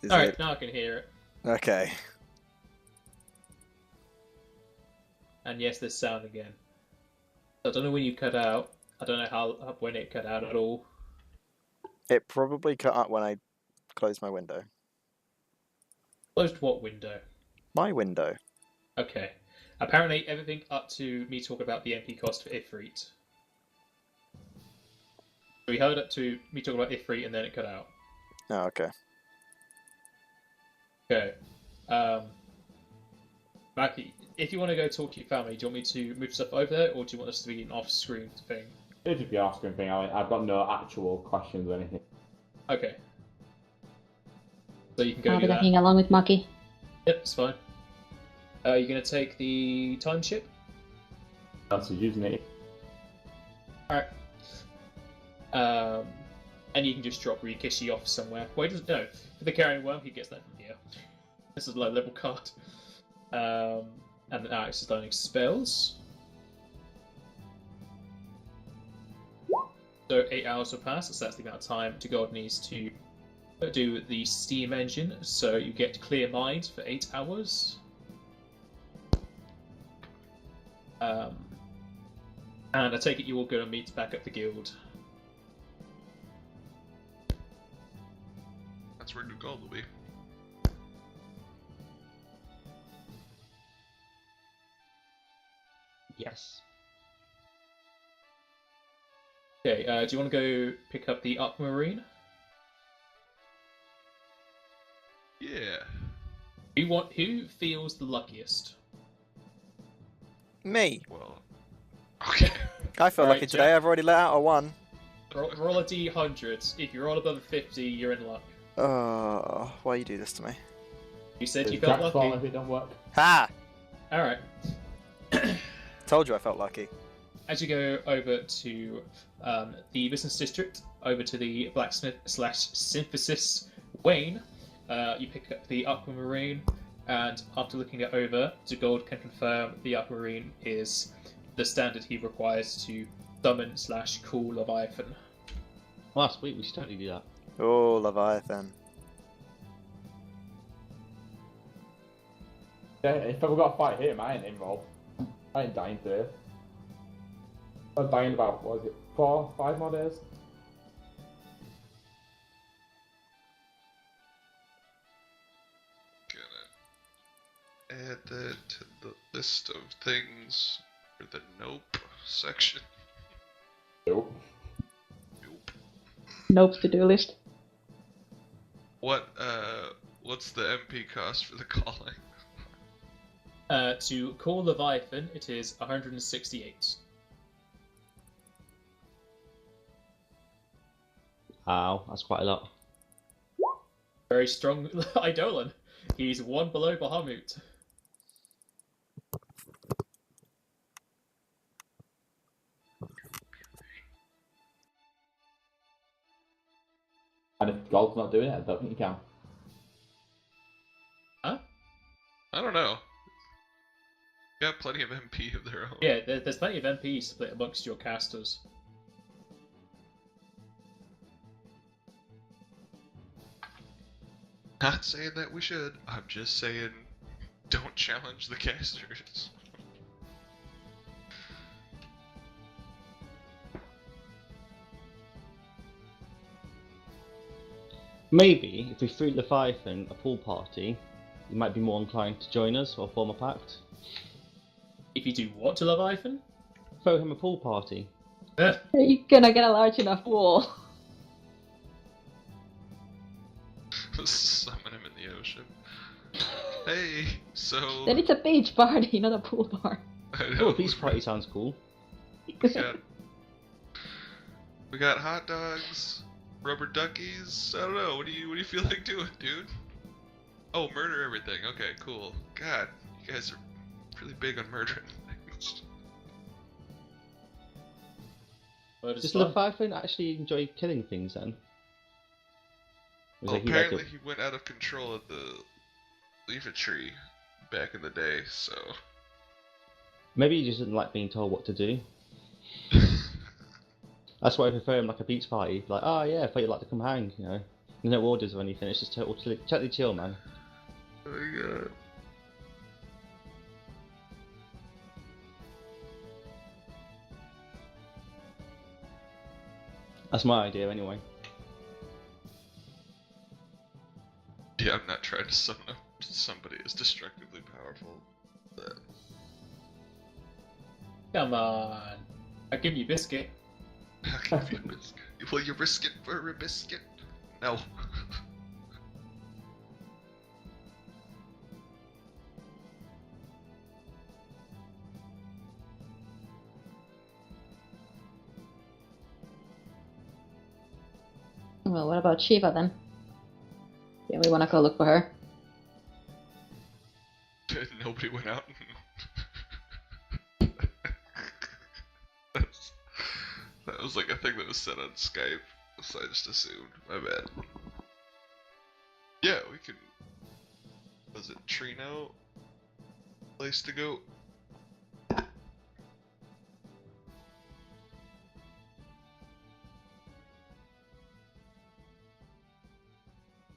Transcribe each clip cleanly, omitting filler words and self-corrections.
Alright, now I can hear it. Okay. And yes, there's sound again. I don't know when you cut out. I don't know when it cut out at all. It probably cut out when I closed my window. Closed what window? My window. Okay. Apparently everything up to me talking about the MP cost for Ifrit. We heard up to me talking about Ifrit and then it cut out. Oh, okay. Okay. Mackie, if you want to go talk to your family, do you want me to move stuff over there, or do you want this to be an off-screen thing? It'd just be off-screen thing. I've got no actual questions or anything. Okay. So you can go I'll do be that. looking along with Mucky. Yep, it's fine. You're going to take the time ship? That's using it. Alright. And you can just drop Rikishi off somewhere. Well, he doesn't know. For the carrying worm, he gets that from here. This is a low-level card. And then Alex is learning spells. So 8 hours will pass, so that's the amount of time God needs to do the steam engine. So you get clear mind for 8 hours. And I take it you all go and meet back at the guild. That's where Gold will be. Yes. Okay, do you want to go pick up the Aquamarine? Yeah. Who feels the luckiest? Me. Well. Okay. I feel Alright, lucky today. I've already let out a 1. Roll a D100. If you roll above a 50, you're in luck. Oh, why you do this to me? You said you It's felt Jack's fault lucky. if it don't work. Ha! Alright. Told you I felt lucky. As you go over to the business district, over to the blacksmith / synthesis Wayne, you pick up the Aquamarine, and after looking it over, Gold can confirm the Aquamarine is the standard he requires to summon / cool Leviathan. Well, sweet, we should totally do that. Oh, Leviathan. Yeah, if I've got to fight him, I ain't involved. I ain't dying to it. I'm dying about, what is it, 4, 5 more days? Gonna add that to the list of things for the nope section. Nope. Nope. Nope's to-do list. What's the MP cost for the calling? To call Leviathan, it is 168. Wow, that's quite a lot. Very strong Eidolon. He's 1 below Bahamut. And if Gold's not doing it, I don't think you can. Huh? I don't know. Got plenty of MP of their own. Yeah, there's plenty of MPs split amongst your casters. Not saying that we should. I'm just saying, don't challenge the casters. Maybe, if we threw Leviathan a pool party, you might be more inclined to join us or form a pact. If you do what to Leviathan? Throw him a pool party. Are you gonna get a large enough wall? Summon him in the ocean. Hey, so... Then it's a beach party, not a pool party. I Oh, know, a beach party sounds cool. we got hot dogs, rubber duckies. I don't know. What do you feel like doing, dude? Oh, murder everything. Okay, cool. God, you guys are really big on murdering things. Does Leviathan actually enjoy killing things then? Well, apparently he went out of control at the leafage tree back in the day, so... Maybe he just doesn't like being told what to do. That's why I prefer him like a beach party. Like, oh yeah, I thought you'd like to come hang, you know. No orders or anything. It's just totally chill, man. Oh my god. That's my idea, anyway. Yeah, I'm not trying to summon up somebody as destructively powerful. But... Come on. I'll give you biscuit. I'll give you a biscuit. Will you risk it for a biscuit? No. Well, what about Shiva then? Yeah, we want to go look for her. Nobody went out. That was like a thing that was said on Skype, so I just assumed. My bad. Yeah, we can. Was it Trino? Place to go?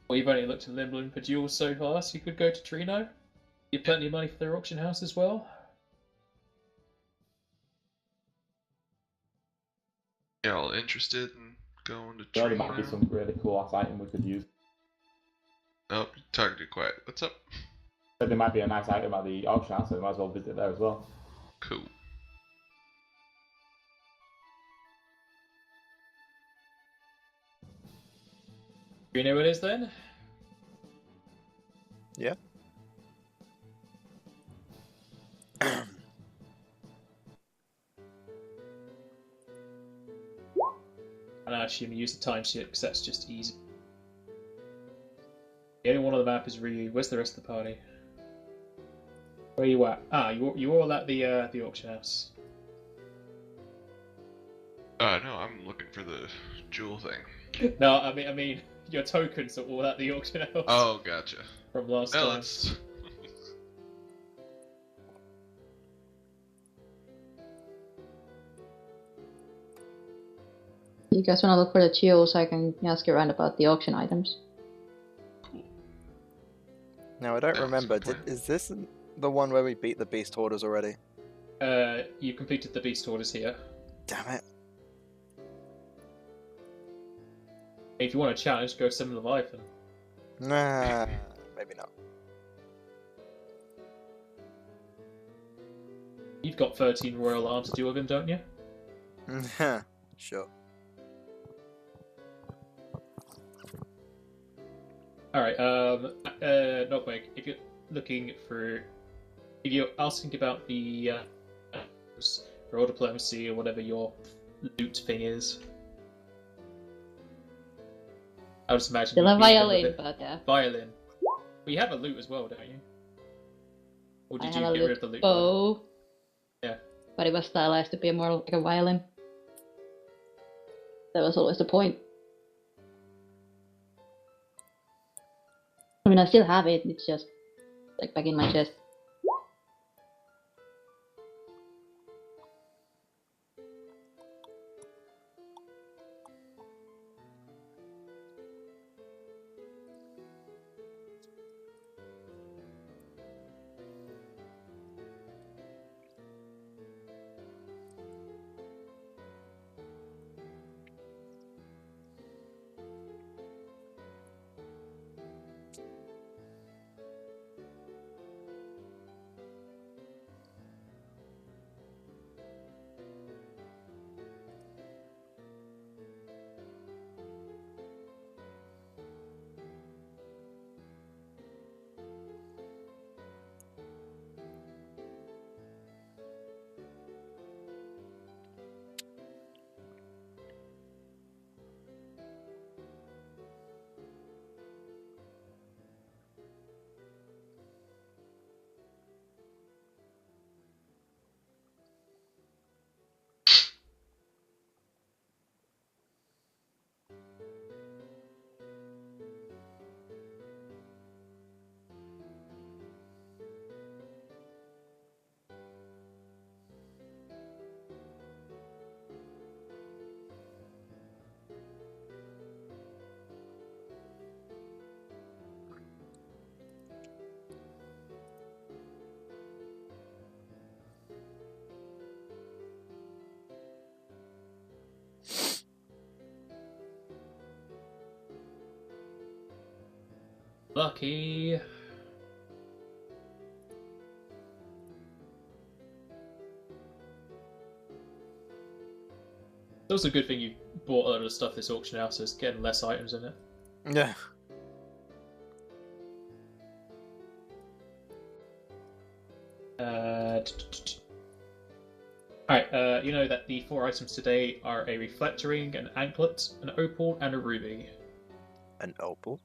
We've only looked at Limblin for duels so far, so you could go to Trino. You have plenty of money for their auction house as well. Y'all interested in going to There might be Trino? some really cool ass item we could use. Nope, talking too quiet. What's up? But there might be a nice item at the auction house, so we might as well visit there as well. Cool. Do you know what it is then? Yeah. And I assume you use the timesheet because that's just easy. The only one on the map is Ryu. Where's the rest of the party? Where are you at? Ah, you're all at the auction house. No, I'm looking for the jewel thing. No, I mean your tokens are all at the auction house. Oh, gotcha. From last No, time. let's. You guys want to look for the Chio so I can ask you around about the auction items? Cool. Now I don't Yeah, remember. that's a good plan. Is this the one where we beat the beast hoarders already? You completed the beast orders here. Damn it! If you want a challenge, go summon Leviathan. Nah, maybe not. You've got 13 royal arms to deal with him, don't you? Sure. Alright, Nogweg, if you're looking for... If you're asking about the royal diplomacy or whatever your loot thing is, I would just imagine... Still you'd a be in violin, with it. but yeah. Violin. Well, you have a lute as well, don't you? Or I did have you a get rid little of the lute? bow. Yeah. But it was stylized to be more like a violin. That was always the point. I mean, I still have it, it's just like back in my chest. Lucky. It's also a good thing you bought a lot of stuff this auction house, so it's getting less items in it. Yeah. Alright, you know that the 4 items today are a reflector ring, an anklet, an opal, and a ruby. An opal.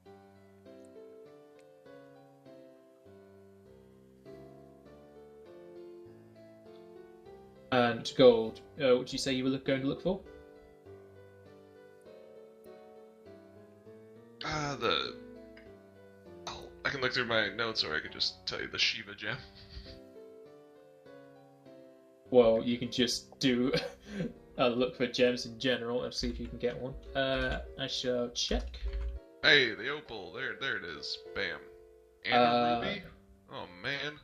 And gold. What did you say you were going to look for? I can look through my notes, or I can just tell you the Shiva gem. Well, you can just do look for gems in general and see if you can get one. I shall check. Hey, the opal. There it is. Bam. And a ruby? Oh, man.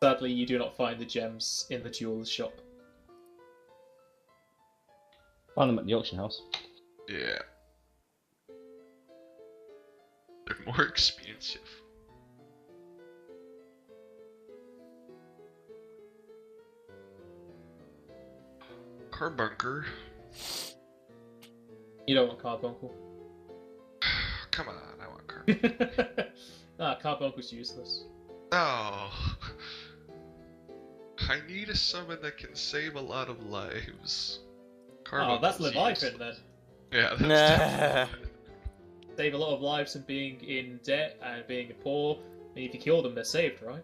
Sadly, you do not find the gems in the jeweller's shop. Find them at the auction house. Yeah. They're more expensive. Carbuncle. You don't want carbuncle. Come on, I want carbuncle. Carbuncle's useless. Oh. I need a summon that can save a lot of lives. Oh, that's Carbuncle's Leviathan then. Yeah, that's Nah. definitely Save a lot of lives from being in debt and being poor. And if you kill them, they're saved, right?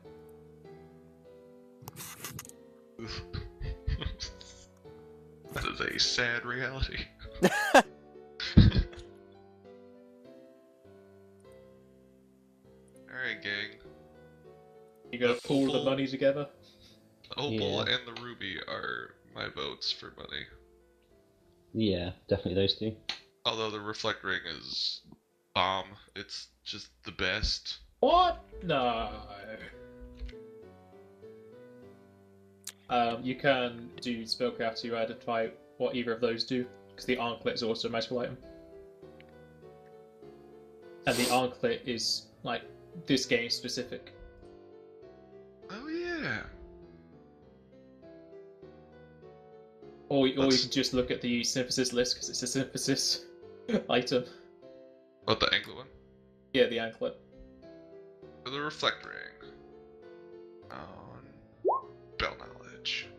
That is a sad reality. Alright, gang. You gotta The pool the full- money together. The opal Yeah. and the ruby are my votes for money. Yeah, definitely those two. Although the reflect ring is bomb. It's just the best. What? No. You can do spellcraft to identify what either of those do, because the anklet is also a magical item. And the anklet is, like, this game specific. Oh yeah. Or you That's- can just look at the synthesis list, because it's a synthesis item. What, the anklet one? Yeah, the anklet. For the reflect ring. On spell knowledge.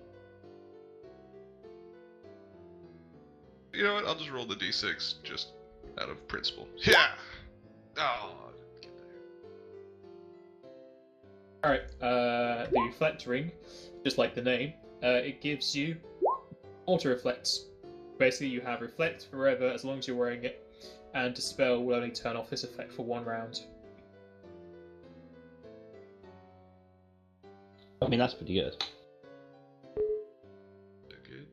You know what? I'll just roll the d6 just out of principle. Yeah. Oh. Get there. Alright, the reflect ring, just like the name, it gives you auto-reflect. Basically, you have reflect forever as long as you're wearing it, and dispel will only turn off this effect for 1 round. I mean, that's pretty good. They're good.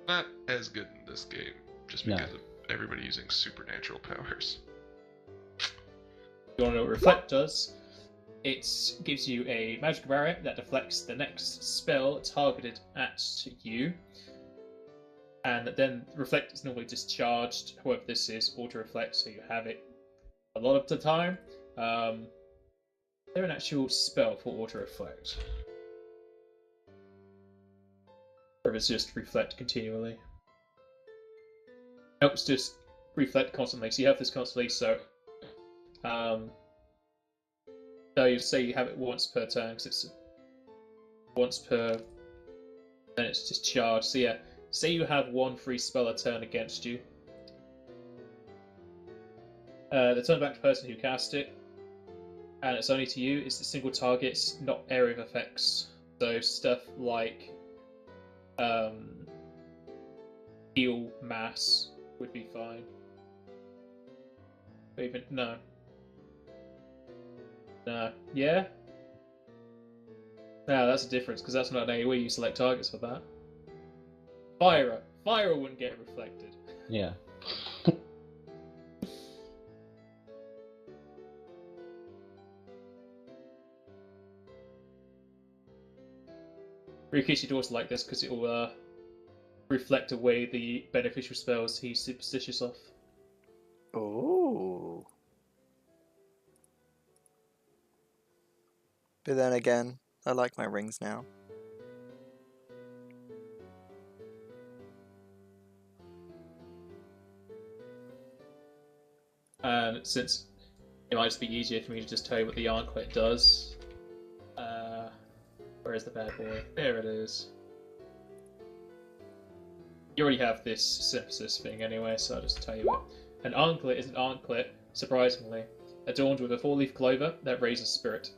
Not as good in this game, just No. because of everybody using supernatural powers. You want to know what reflect does? It gives you a magic barrier that deflects the next spell targeted at you, and then reflect is normally discharged. However, this is auto-reflect, so you have it a lot of the time. Is there an actual spell for auto-reflect? Or if it's just reflect continually? Nope, it's just reflect constantly. So you have this constantly, so no, you say you have it once per turn, because it's once per, then it's discharged. So yeah, say you have 1 free spell a turn against you. The turn back to the person who cast it, and it's only to you. It's the single targets, not area of effects. So stuff like heal mass would be fine. But even no. No. Yeah? No, that's a difference, because that's not an AoE, you select targets for that. Fire wouldn't get reflected. Yeah. Rikishi would also like this, because it will reflect away the beneficial spells he's superstitious of. Oh. But then again, I like my rings now. And since it might just be easier for me to just tell you what the anklet does. Where's the bad boy? There it is. You already have this synthesis thing anyway, so I'll just tell you it. An anklet is an anklet, surprisingly, adorned with a 4-leaf clover that raises spirit.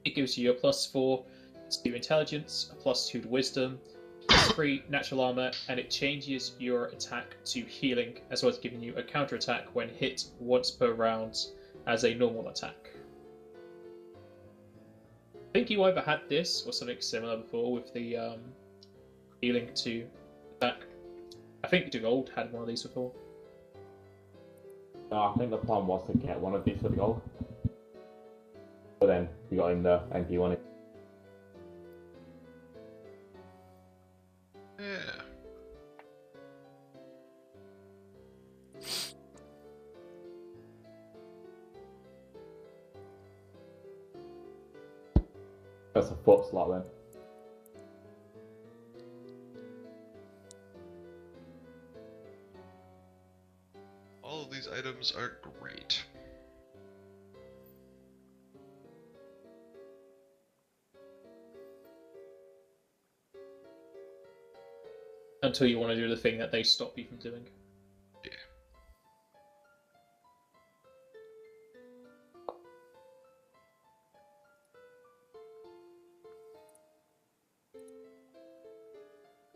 It gives you a +4 to intelligence, a +2 to wisdom, +3 natural armor, and it changes your attack to healing, as well as giving you a counterattack when hit once per round as a normal attack. I think you either had this or something similar before with the healing to attack. I think the gold had one of these before. No, I think the plan was to get one of these for the gold. But then we got in the NP one. Yeah. That's a foot slot then. All of these items are great. Until you want to do the thing that they stop you from doing. Yeah.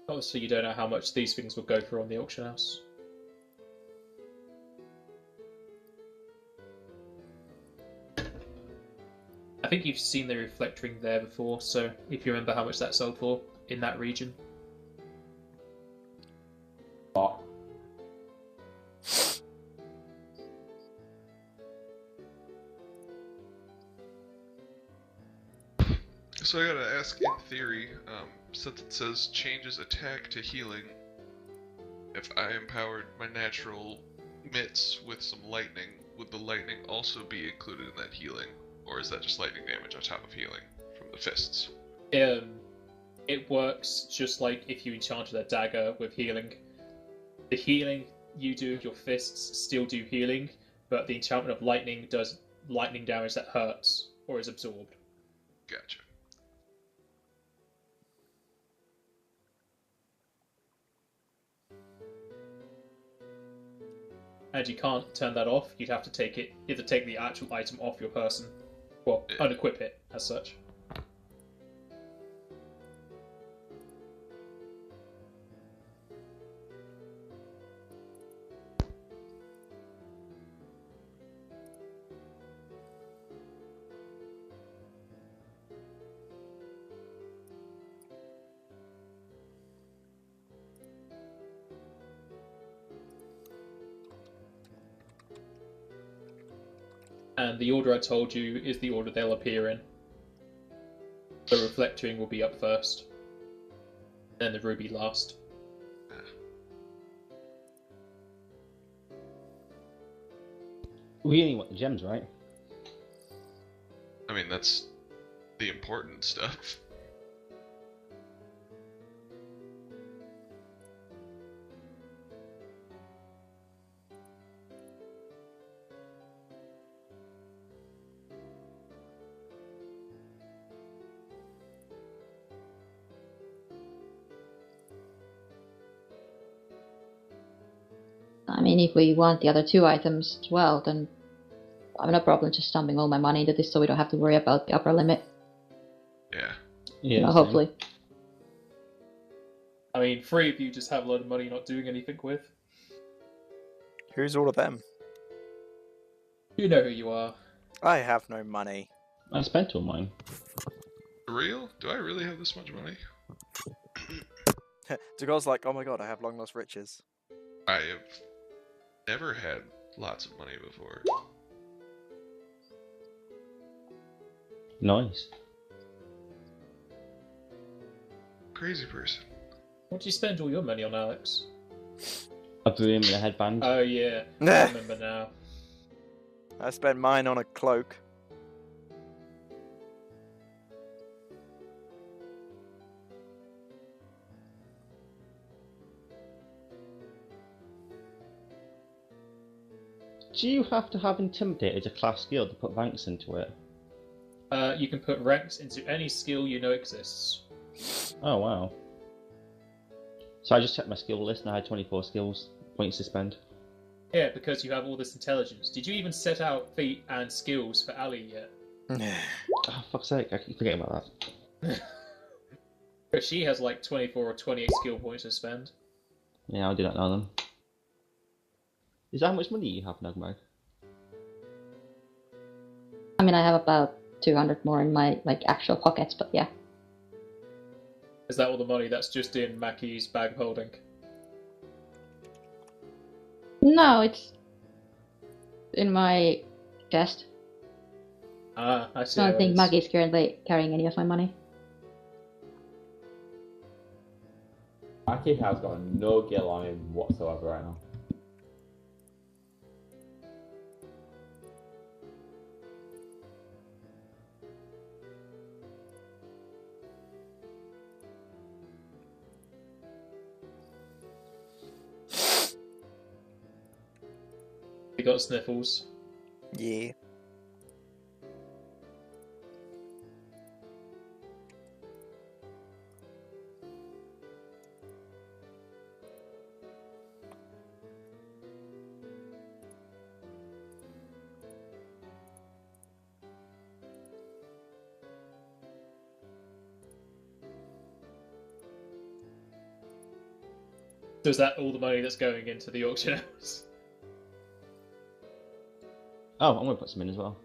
Obviously, you don't know how much these things will go for on the auction house. I think you've seen the reflect ring there before, so if you remember how much that sold for in that region. But So I gotta ask, in theory, since it says changes attack to healing, if I empowered my natural mitts with some lightning, would the lightning also be included in that healing? Or is that just lightning damage on top of healing from the fists? It works just like if you enchanted a dagger with healing. The healing you do with your fists still do healing, but the enchantment of lightning does lightning damage that hurts or is absorbed. Gotcha. And you can't turn that off. You'd have to take it. You have to take the actual item off your person. Well, unequip it as such. And the order I told you is the order they'll appear in. The reflect ring will be up first, then the ruby last. We only want the gems, right? I mean, that's the important stuff. I mean, if we want the other 2 items as well, then I have no problem just dumping all my money into this so we don't have to worry about the upper limit. Yeah. Yeah. same. Hopefully. I mean, 3 of you just have a lot of money not doing anything with. Who's all of them? You know who you are. I have no money. I spent all mine. For real? Do I really have this much money? Dugol's like, oh my god, I have long lost riches. I have never had lots of money before. Nice. Crazy person. What do you spend all your money on, Alex? I threw him in a headband. Oh yeah, I remember now. I spent mine on a cloak. Do you have to have Intimidate as a class skill to put ranks into it? You can put ranks into any skill you know exists. Oh, wow. So I just checked my skill list and I had 24 skills points to spend. Yeah, because you have all this intelligence. Did you even set out feat and skills for Ali yet? Oh, fuck's sake, I keep forgetting about that. But she has like 24 or 28 skill points to spend. Yeah, I'll do that now then. Is that how much money you have, Nugmag? I mean, I have about 200 more in my actual pockets, but yeah. Is that all the money that's just in Mackie's bag of holding? No, it's in my chest. Ah, I see. I how don't it think is. Maggie's currently carrying any of my money. Mackie has got no gil on him whatsoever right now. He got sniffles. Yeah. So is that all the money that's going into the auction house? Oh, I'm gonna put some in as well.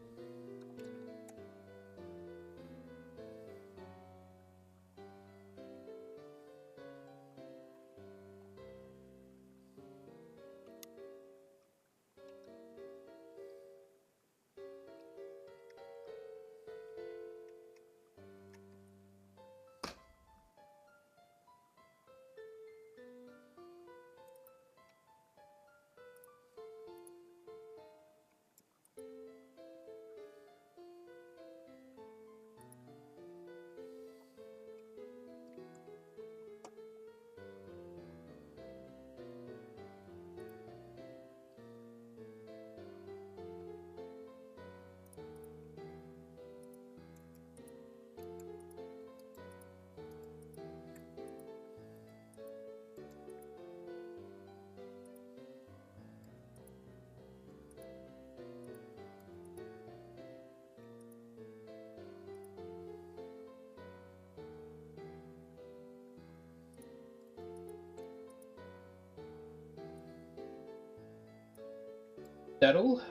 That all?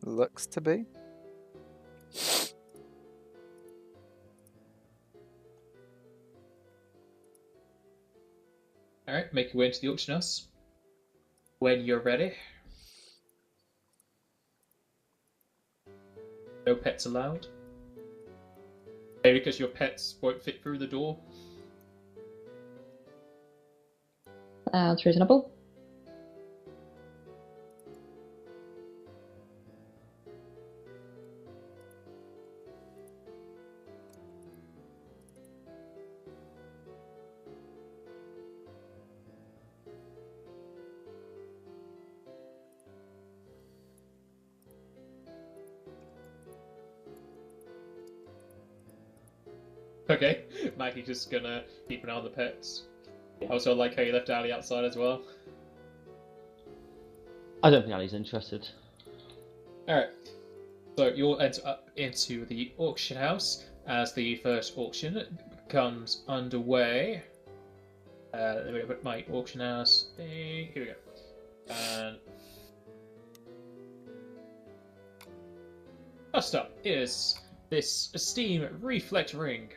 Looks to be. Alright, make your way into the auction house. When you're ready. No pets allowed. Maybe because your pets won't fit through the door. Sounds reasonable. Okay, Maggie's just gonna keep an eye on the pets. Also, I like how you left Ali outside as well. I don't think Ali's interested. Alright, so you'll enter up into the auction house as the first auction comes underway. Let me put my auction house thing. Here we go. And first up is this esteemed reflect ring.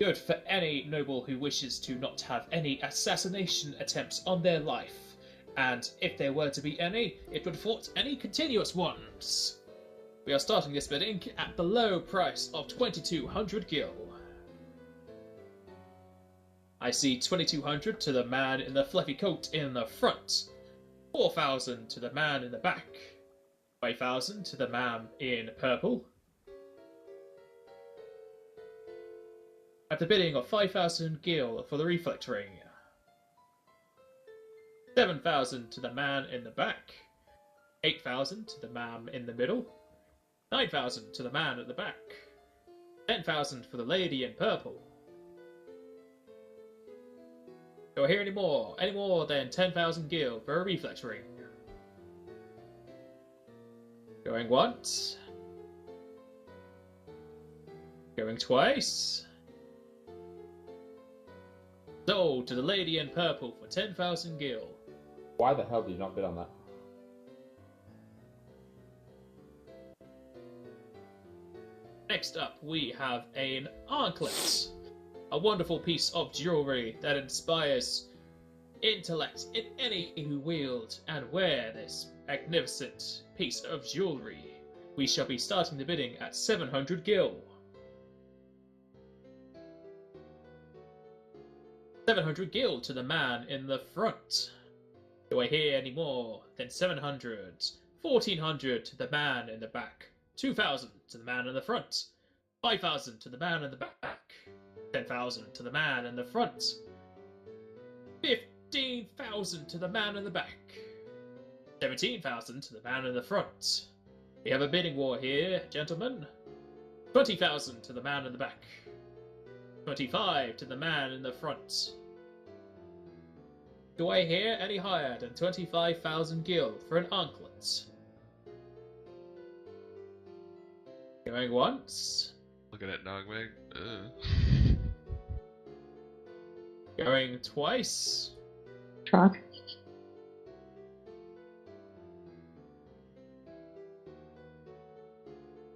Good for any noble who wishes to not have any assassination attempts on their life. And if there were to be any, it would thwart any continuous ones. We are starting this bidding at the low price of 2,200 gil. I see 2,200 to the man in the fluffy coat in the front, 4,000 to the man in the back, 5,000 to the man in purple. At the bidding of 5,000 gil for the reflect ring. 7,000 to the man in the back. 8,000 to the man in the middle. 9,000 to the man at the back. 10,000 for the lady in purple. Do I hear any more? Any more than 10,000 gil for a reflex ring? Going once. Going twice. Sold to the lady in purple for 10,000 gil. Why the hell did you not bid on that? Next up, we have an anklet. A wonderful piece of jewelry that inspires intellect in any who wield and wear this magnificent piece of jewelry. We shall be starting the bidding at 700 gil. 700 gil to the man in the front. Do I hear any more than 700? 1,400 to the man in the back. 2,000 to the man in the front. 5,000 to the man in the back. 10,000 to the man in the front. 15,000 to the man in the back. 17,000 to the man in the front. We have a bidding war here, gentlemen. 20,000 to the man in the back. 25 to the man in the front. Do I hear any higher than 25,000 gil for an anklet? Going once. Looking at Nogweg. Going twice. Truck.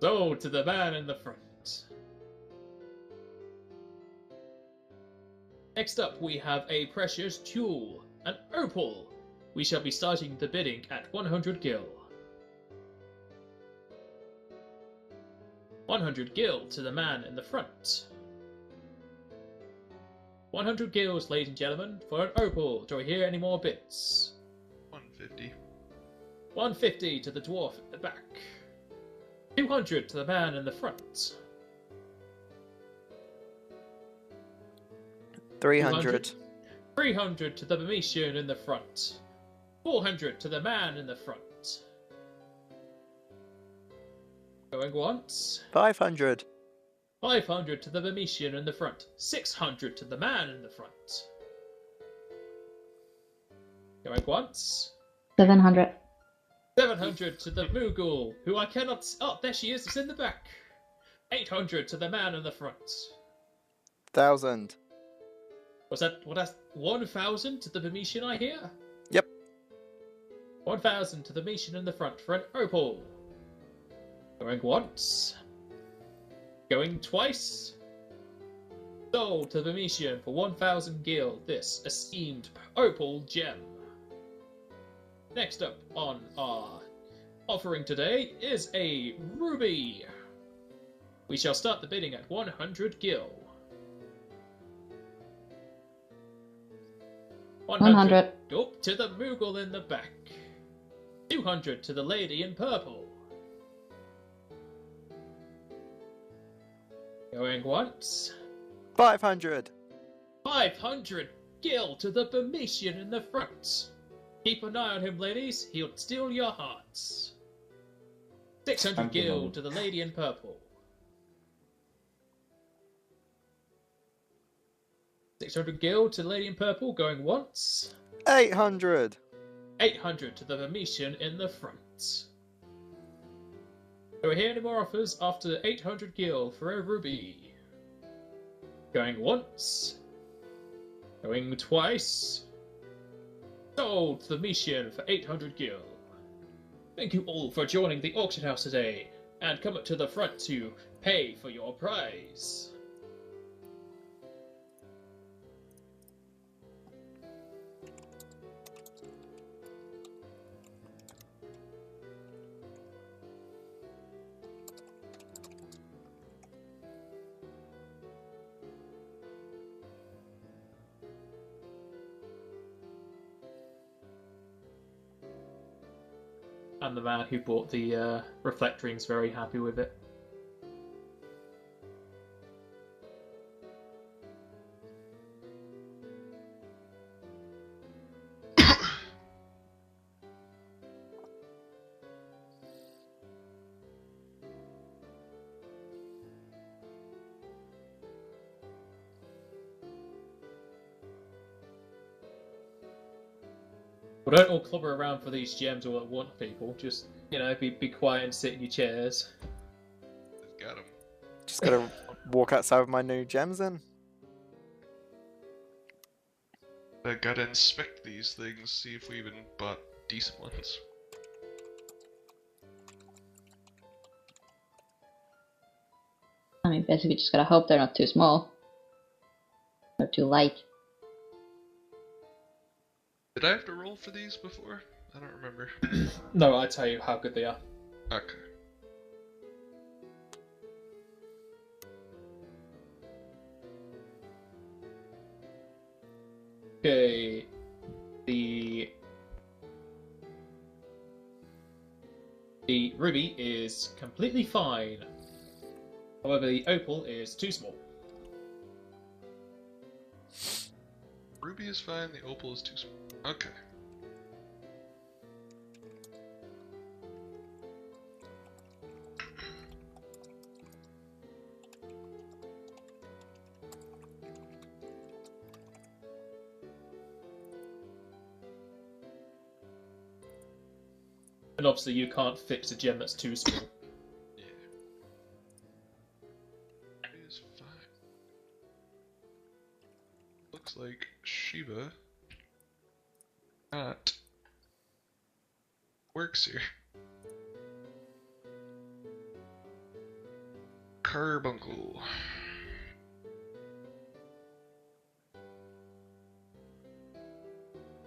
Sold to the man in the front. Next up, we have a precious jewel, an opal. We shall be starting the bidding at 100 gil. 100 gil to the man in the front. 100 gils, ladies and gentlemen, for an opal. Do I hear any more bids? 150. 150 to the dwarf at the back. 200 to the man in the front. 300. 300 to the Burmesian in the front. 400 to the man in the front. Going once. 500. 500 to the Burmesian in the front. 600 to the man in the front. Going once. 700. 700 to the Mughal, who I cannot... Oh, there she is. It's in the back. 800 to the man in the front. 1,000. Was that 1,000 to the Burmesian I hear? Yep. 1,000 to the Burmesian in the front for an opal. Going once. Going twice. Sold to the Burmesian for 1,000 gil, this esteemed opal gem. Next up on our offering today is a ruby. We shall start the bidding at 100 gil. 100. Up to the Mughal in the back. 200 to the lady in purple. Going once. 500. 500 gil to the Burmesian in the front. Keep an eye on him, ladies. He'll steal your hearts. 600 gil to the lady in purple. 600 gil to the lady in purple, going once. 800. 800 to the Burmesian in the front. Do we hear any more offers after 800 gil for a ruby? Going once. Going twice. Sold to the Burmesian for 800 gil. Thank you all for joining the auction house today, and come up to the front to pay for your prize. And the man who bought the reflect ring's very happy with it. Well, don't all clobber around for these gems all at once, people. Just, be quiet and sit in your chairs. Got him. Just gotta walk outside with my new gems then. I gotta inspect these things, see if we even bought decent ones. I mean, basically, just gotta hope they're not too small. Or too light. Did I have to roll for these before? I don't remember. No, I tell you how good they are. Okay. Okay. The ruby is completely fine. However, the opal is too small. Ruby is fine, the opal is too small. Okay. And obviously you can't fix a gem that's too small. Yeah. Ruby is fine. Looks like Shiva not works here. Carbuncle.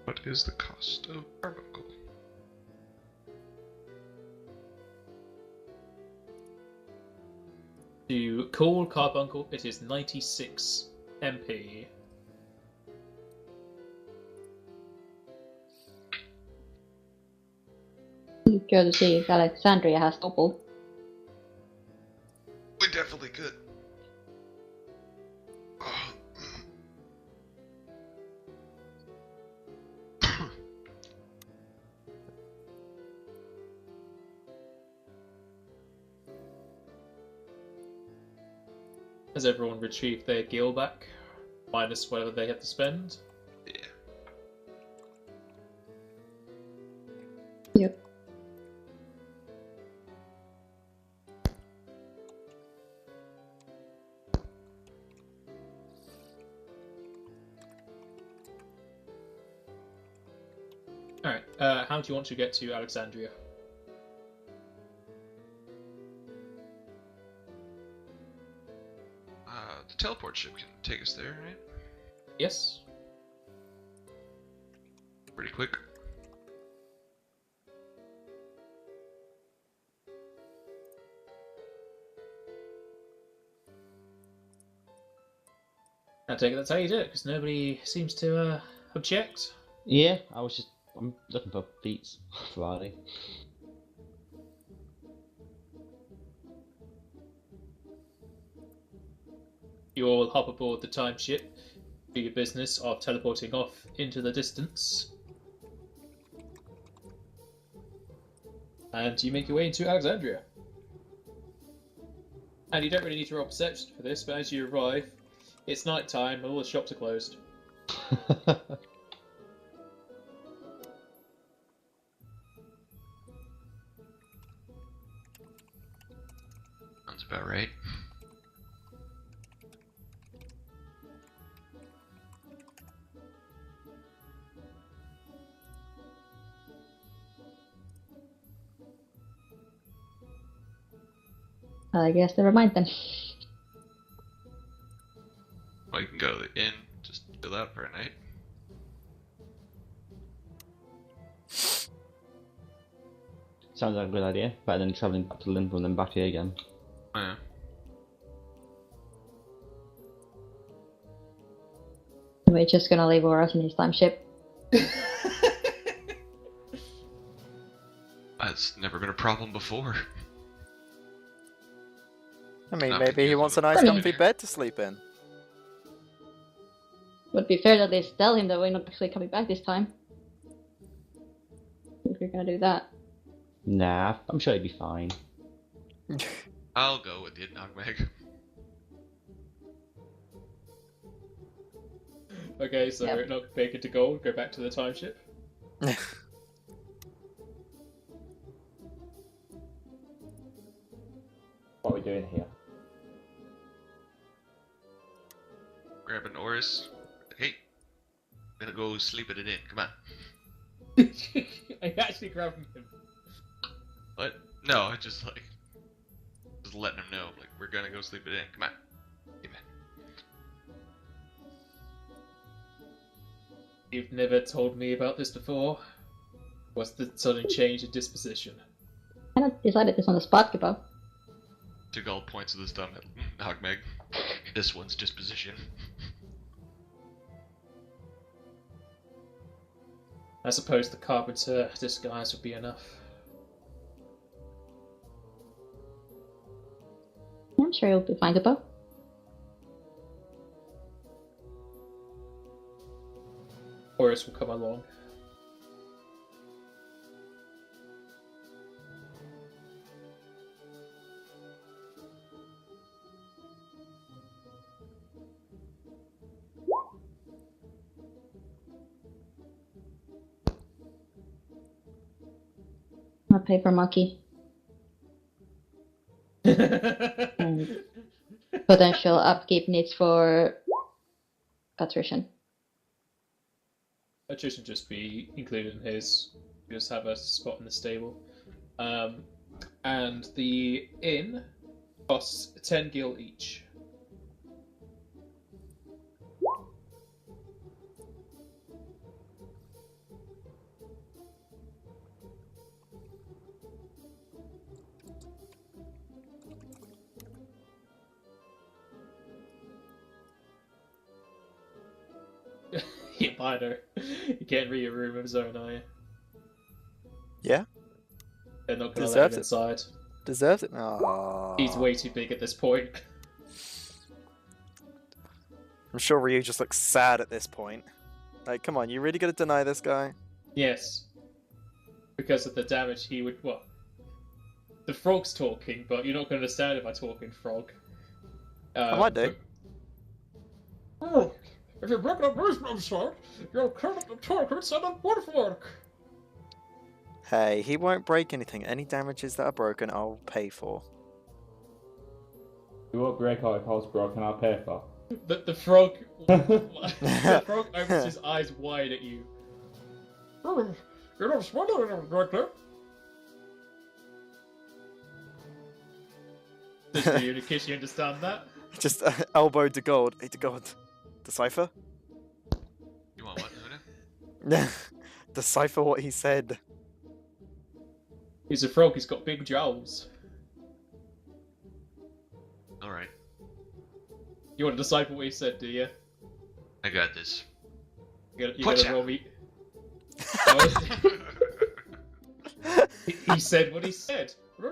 What is the cost of carbuncle? To call carbuncle, it is 96 MP. Go to see if Alexandria has opal. We definitely could. Oh. Has everyone retrieved their gil back? Minus whatever they have to spend? Yeah. Yep. Alright, how do you want to get to Alexandria? The teleport ship can take us there, right? Yes? Pretty quick. I take it that's how you do it, because nobody seems to object. Yeah, I'm looking for feats for Artie. You all hop aboard the time ship, do your business of teleporting off into the distance, and you make your way into Alexandria. And you don't really need to roll perception for this, but as you arrive, it's night time and all the shops are closed. Sounds about right. I guess never mind then. Well, you can go to the inn, just chill out for a night. Sounds like a good idea. Better than travelling back to Limbo and then back here again. Yeah. We're just gonna leave Horus in his time ship. That's never been a problem before. I mean, Nothing maybe he wants a usual. nice comfy bed to sleep in. Would be fair to at least tell him that we're not actually coming back this time. If you're gonna do that. Nah, I'm sure he'd be fine. I'll go with you, Nogmeg. Okay, so Yep. not make it to gold, go back to the time ship. What are we doing here? Grab an Oris. Hey, I'm gonna go sleep at an inn. Come on. I actually grabbed him. What? No, I just letting him know. Like, we're gonna go sleep at an inn. Come on. Hey, man. You've never told me about this before. What's the sudden change in disposition? I kind of decided this on the spot, Gibbo. Tugal points with his thumb at Hogmeg. This one's disposition. I suppose the carpenter disguise would be enough. I'm sure you'll be fine, Gibbo. Horus will come along. A paper monkey. Potential upkeep needs for attrition. Attrition just be included in his. Just have a spot in the stable. And the inn costs 10 gil each. Yeah, minor. You can't read a room of his own, are you? Yeah. They're not going to let Deserves him it. inside. Deserves it. Aww. He's way too big at this point. I'm sure Ryu just looks sad at this point. Like, come on, you really gonna deny this guy? Yes. Because of the damage he would... Well, the frog's talking, but you're not going to understand if I talk in frog. I might do. Oh, if you break that basement sword, you'll cut up the targets and the woodwork. Hey, he won't break anything. Any damages that are broken, I'll pay for. You won't break out if I was broken, I'll pay for. The frog... the frog opens his eyes wide at you. You don't smell it right there. Does you, in case you understand that? Just elbow to gold. Hey, to gold. Decipher? You want what, Luna? Decipher what he said. He's a frog, he's got big jowls. Alright, You want to decipher what he said, do you? I got this. You Watch gotta out. roll me. He said what he said. Yeah,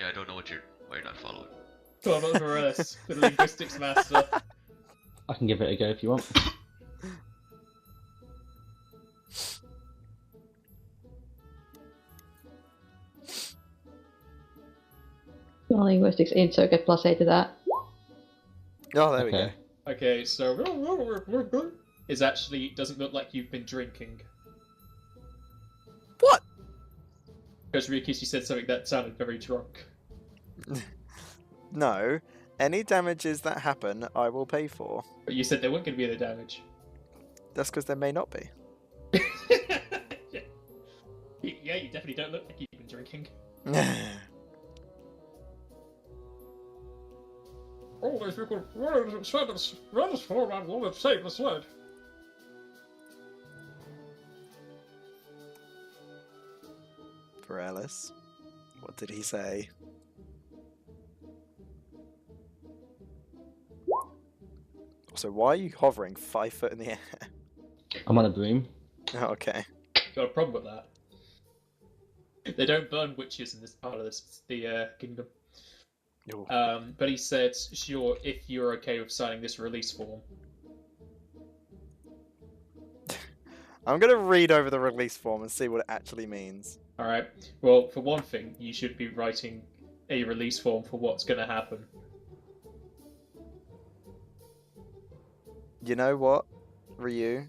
I don't know why you're not following. Come on, Morales, the linguistics master. I can give it a go if you want. Well, linguistics insert get +8 to that. Oh, there we go. Okay. Okay, so is actually doesn't look like you've been drinking. What? Because Rikishi said something that sounded very drunk. No. Any damages that happen, I will pay for. But you said there weren't going to be any damage. That's because there may not be. Yeah, you definitely don't look like you've been drinking. Oh, if you could run this form, I will save the sled. Morales. What did he say? Also, why are you hovering 5 foot in the air? I'm on a broom. Oh, okay. Got a problem with that? They don't burn witches in this part of the kingdom. Ooh. But he said, sure, if you're okay with signing this release form. I'm gonna read over the release form and see what it actually means. Alright, well, for one thing, you should be writing a release form for what's going to happen. You know what, Ryu?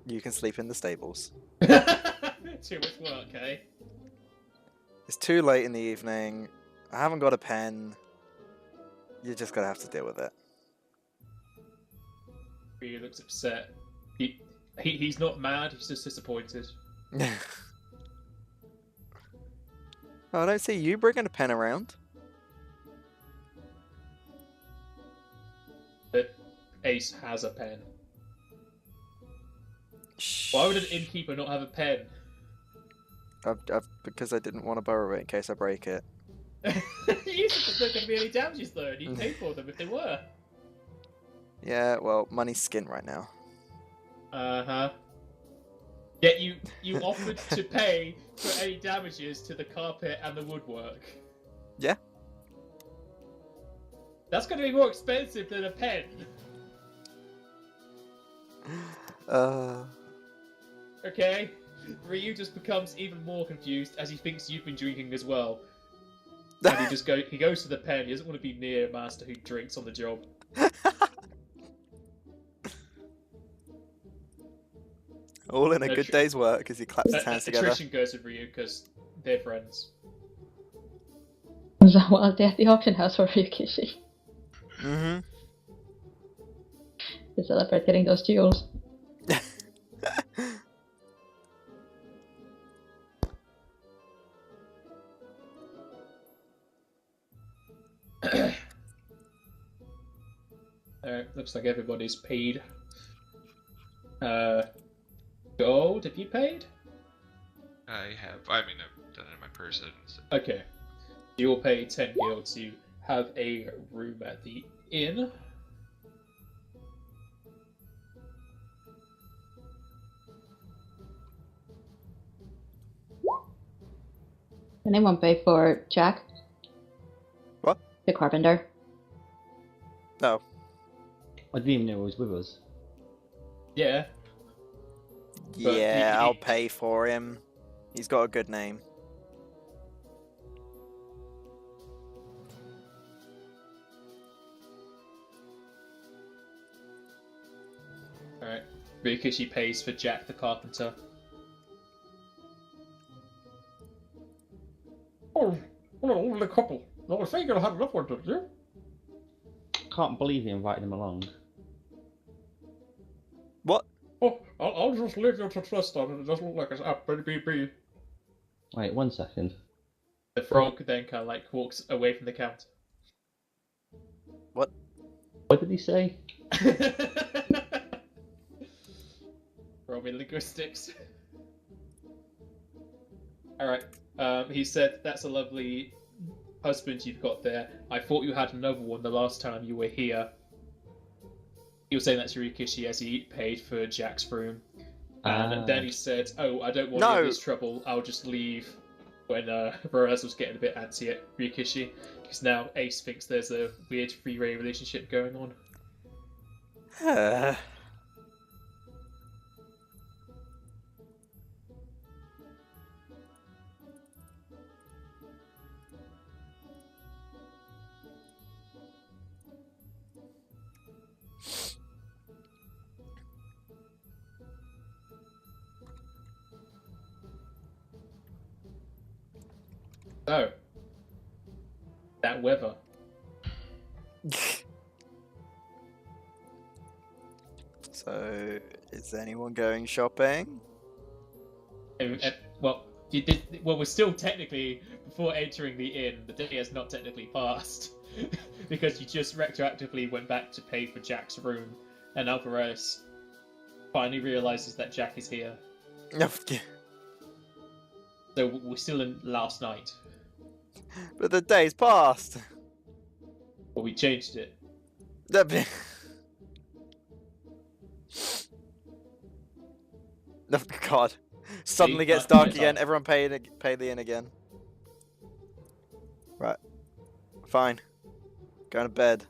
You can sleep in the stables. Too much work, eh? It's too late in the evening. I haven't got a pen. You're just gonna have to deal with it. He looks upset. He's not mad, he's just disappointed. Oh, I don't see you bringing a pen around. But Ace has a pen. Why would an innkeeper not have a pen? Because I didn't want to borrow it in case I break it. You said there's not going to be any damages though, and you'd pay for them if they were. Yeah, well, money's skint right now. Uh-huh. Yet you offered to pay for any damages to the carpet and the woodwork. Yeah. That's going to be more expensive than a pen. Okay? Ryu just becomes even more confused as he thinks you've been drinking as well. And he goes to the pen. He doesn't want to be near a master who drinks on the job. All in a good day's work as he claps his hands together. Attrition goes with Ryu because they're friends. Is that what they at the auction house for Ryukishi? Mm-hmm. To celebrate getting those jewels. Looks like everybody's paid. Gold, have you paid? I have. I mean, I've done it in my person. So. Okay. You will pay 10 gil to have a room at the inn. Can anyone pay for Jack? What? The carpenter. No. I didn't even know he was with us. Yeah. Yeah, I'll pay for him. He's got a good name. Alright. Ryukishi pays for Jack the carpenter. Oh, only a couple. I was thinking I had enough one, didn't you? Can't believe you invited him along. What? Oh, I'll just leave you to trust on it. It doesn't look like it's up, but be. Wait, 1 second. The frog then kind of like walks away from the counter. What? What did he say? Roll me linguistics. Alright. He said, that's a lovely husband you've got there. I thought you had another one the last time you were here. He was saying that to Ryukishi as he paid for Jack's room. And then he said, oh, I don't want any of this trouble. I'll just leave. When Rose was getting a bit antsy at Ryukishi. Because now Ace thinks there's a weird three-way relationship going on. So, that weather. So, is anyone going shopping? Well, you did. Well, we're still technically before entering the inn. The day has not technically passed because you just retroactively went back to pay for Jack's room, and Alvarez finally realizes that Jack is here. So we're still in last night. But the day's passed. Well, we changed it. Oh God! Suddenly See, gets my dark time. again. Everyone pay the inn again. Right. Fine. Going to bed.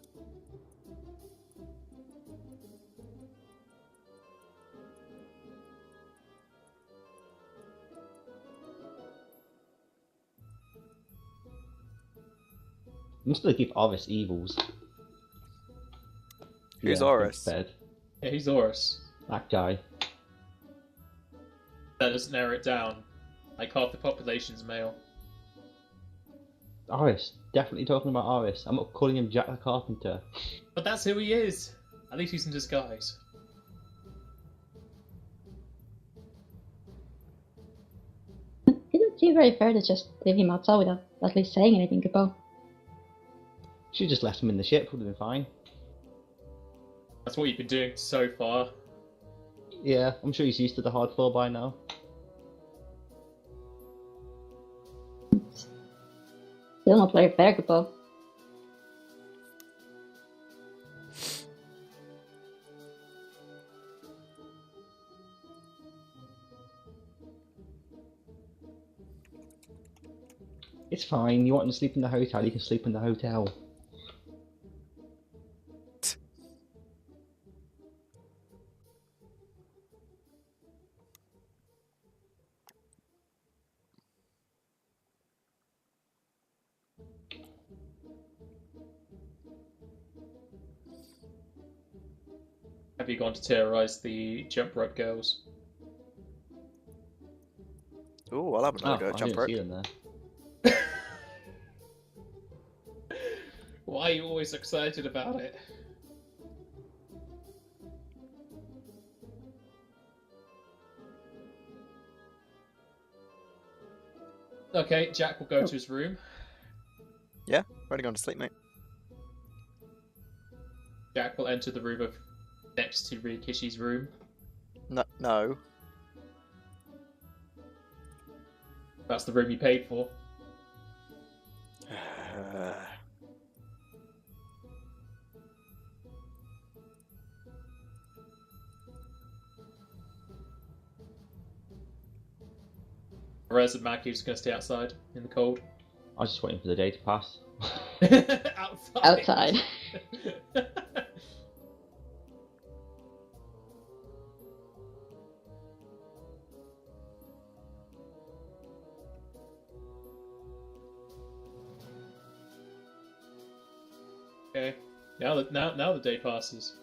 I'm just gonna keep Oris evils. Who's Yeah, Oris? bed. Yeah, he's Horus. That guy. That doesn't narrow it down. Like half the population's male. Aris. Definitely talking about Aris. I'm not calling him Jack the Carpenter. But that's who he is. At least he's in disguise. Didn't seem very fair to just leave him outside without at least saying anything about. Should just left him in the ship. Would have been fine. That's what you've been doing so far. Yeah, I'm sure he's used to the hard floor by now. Still not very fair, Kupo. It's fine. You want him to sleep in the hotel? You can sleep in the hotel. Have you gone to terrorize the jump rope girls? Ooh, I'll have another go at I jump didn't rope. see them there. Why are you always excited about it? Okay, Jack will go to his room. Yeah, already gone to sleep, mate. Jack will enter the room of next to Rikishi's room. No. That's the room you paid for. Whereas Maki's just gonna stay outside in the cold. I was just waiting for the day to pass. Outside. Outside. Okay. Now the day passes.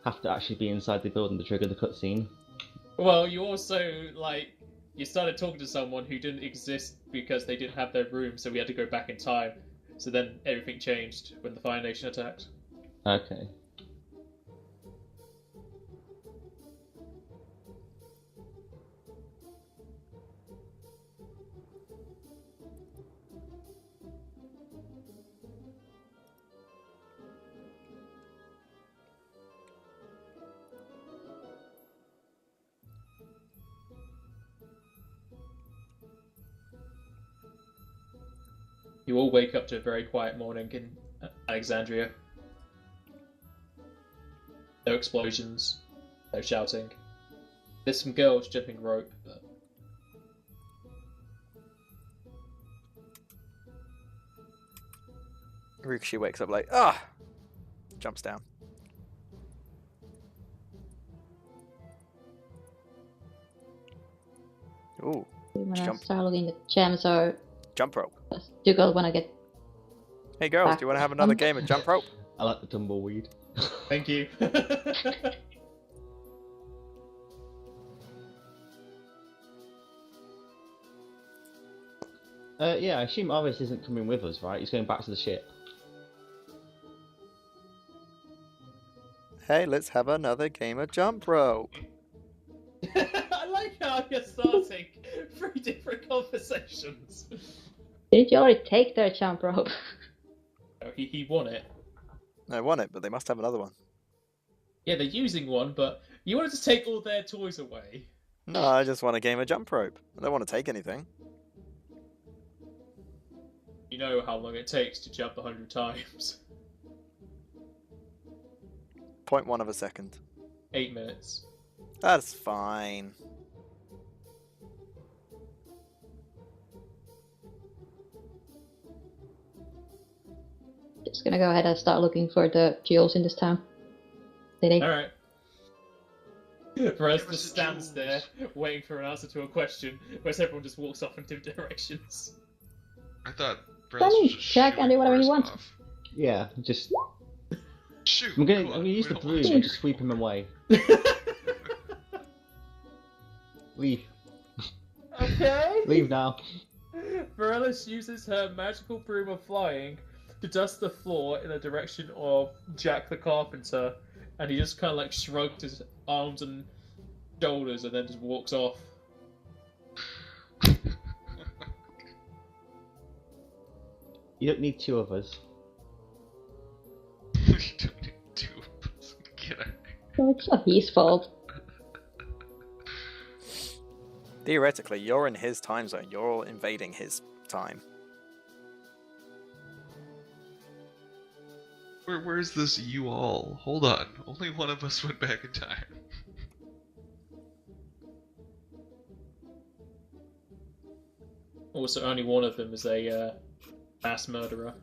Have to actually be inside the building to trigger the cutscene. Well, you also you started talking to someone who didn't exist because they didn't have their room, so we had to go back in time. So then everything changed when the Fire Nation attacked. Okay. You all wake up to a very quiet morning in Alexandria. No explosions, no shouting. There's some girls jumping rope, but Rikishi wakes up like, jumps down. Ooh, When I Jump. start looking at gems, or jump rope. do you girls want to get? Hey girls, do you want to have another game of jump rope? I like the tumbleweed. thank you. Yeah, I assume Aris isn't coming with us, right? He's going back to the ship. Hey, let's have another game of jump rope. I like how you're starting 3 different conversations. Didn't you already take their jump rope? Oh, he won it. I won it, but they must have another one. Yeah, they're using one, but you wanted to take all their toys away. No, I just want a game of jump rope. I don't want to take anything. You know how long it takes to jump 100 times. 0.1 of a second. 8 minutes. That's fine. Just gonna go ahead and start looking for the jewels in this town. City. Alright. Perez Give us just the stands there, jewels. waiting for an answer to a question, whereas everyone just walks off in different directions. I thought Brels Funny, was just Jack can do shooing whatever he Boris wants. off. Yeah, just Shoot! I'm come gonna on, use we the don't want broom you. and just sweep him away. Leave. Okay. Leave now. Bareilles uses her magical broom of flying to dust the floor in the direction of Jack the Carpenter, and he just kind of like shrugged his arms and shoulders and then just walks off. You don't need two of us. You don't need two of us. Get out. Oh, it's not his fault. Theoretically, you're in his time zone. You're invading his time. Where's this you all? Hold on. Only one of us went back in time. Also, only one of them is a mass murderer.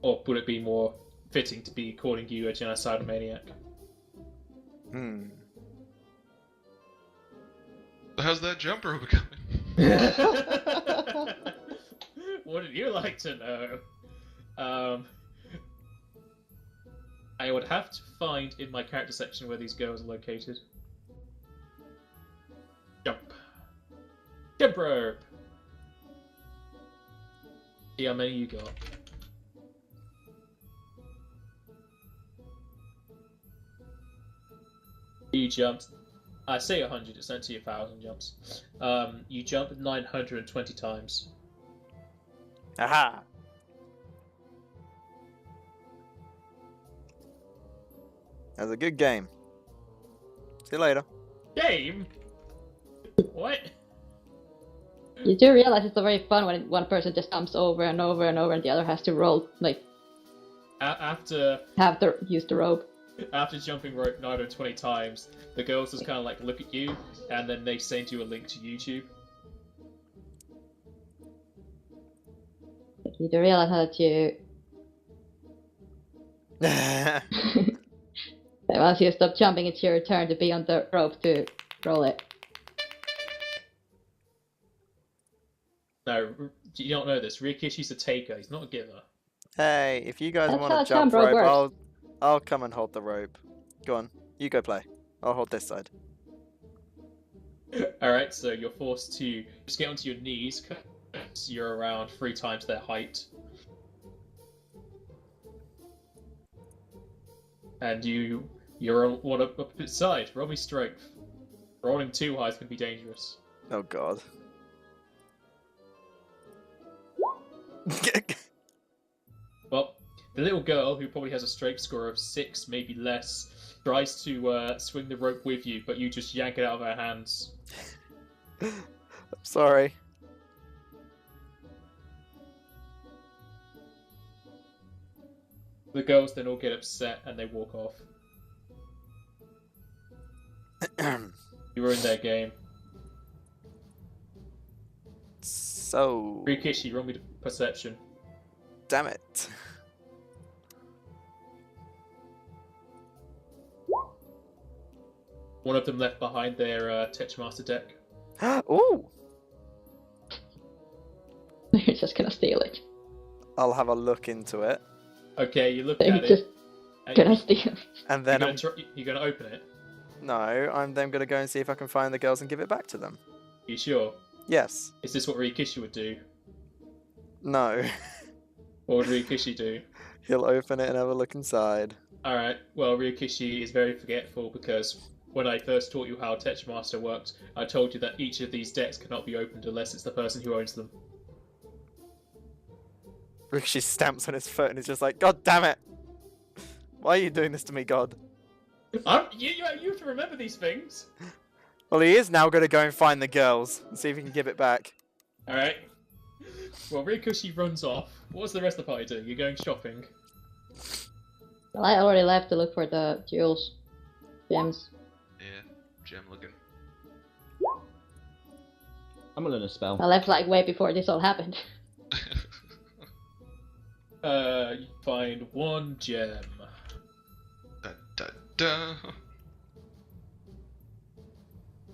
Or would it be more fitting to be calling you a genocidal maniac? How's that jump rope coming? Wouldn't you like to know? I would have to find in my character section where these girls are located. Jump. Jump rope! See how many you got. You jumped. I say 100, it's actually 1,000 jumps. You jumped 920 times. Aha! That was a good game. See you later. Game? What? You do realize it's very fun when one person just jumps over and over and over and the other has to roll, like, After have to use the rope. after jumping rope 920 times, the girls just kind of like look at you, and then they send you a link to YouTube. Like, you do realize that you... that once you stop jumping, it's your turn to be on the rope to roll it. No, you don't know this. Rikishi's a taker, he's not a giver. Hey, if you guys That's want how to jump jump rope rope, works. I'll come and hold the rope. Go on, you go play. I'll hold this side. Alright, so you're forced to just get onto your knees, because you're around 3 times their height. And you're on one opposite side. Roll me strength. Rolling too high is going to be dangerous. Oh god. Well, the little girl, who probably has a strength score of 6, maybe less, tries to swing the rope with you, but you just yank it out of her hands. I'm sorry. The girls then all get upset and they walk off. You ruined their game. So... Rikishi, roll me the perception. Damn it. One of them left behind their Tetchmaster deck. Ooh! You're just gonna steal it. I'll have a look into it. Okay, you look They're at just it. And gonna steal it. And then you're gonna open it. No, I'm then going to go and see if I can find the girls and give it back to them. You sure? Yes. Is this what Rikishi would do? No. What would Rikishi do? He'll open it and have a look inside. Alright, well, Rikishi is very forgetful because when I first taught you how Tetchmaster worked, I told you that each of these decks cannot be opened unless it's the person who owns them. Rikishi stamps on his foot and is just like, God damn it! Why are you doing this to me, God? You have to remember these things! Well, he is now going to go and find the girls and see if he can give it back. Alright. Well, Rikishi runs off. What's the rest of the party doing? You're going shopping. Well, I already left to look for the jewels. Gems. Yeah, gem looking. I'm gonna learn a spell. I left like way before this all happened. You find 1 gem. Da, da, da.